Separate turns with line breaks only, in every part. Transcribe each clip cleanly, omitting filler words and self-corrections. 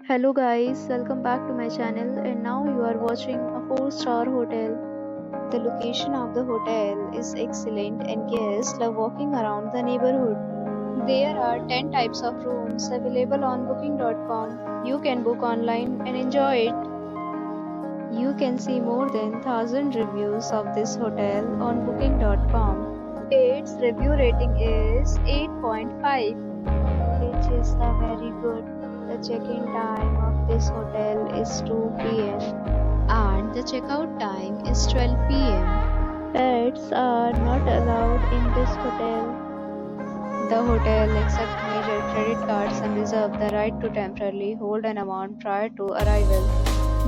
Hello guys, welcome back to my channel and now you are watching a 4-star hotel. The location of the hotel is excellent and guests love walking around the neighborhood. There are 10 types of rooms available on booking.com. You can book online and enjoy it. You can see more than 1000 reviews of this hotel on booking.com. Its review rating is 8.5, which is the very good. The check-in time of this hotel is 2 p.m. and the checkout time is 12 p.m. Pets are not allowed in this hotel. The hotel accepts major credit cards and reserves the right to temporarily hold an amount prior to arrival.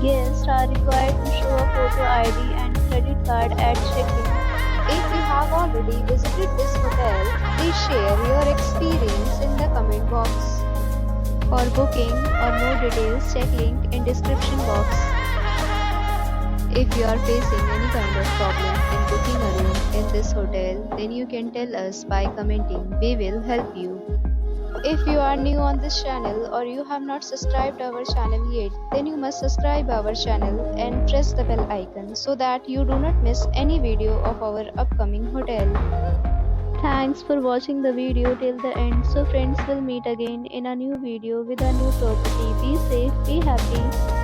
Guests are required to show a photo ID and credit card at check-in. If you have already visited this hotel, please share your experience in the comment box. For booking or more details, check link in description box. If you are facing any kind of problem in booking a room in this hotel, then you can tell us by commenting. We will help you. If you are new on this channel or you have not subscribed our channel yet, then you must subscribe our channel and press the bell icon so that you do not miss any video of our upcoming hotel. Thanks for watching the video till the end. So friends, will meet again in a new video with a new property. Be safe, be happy.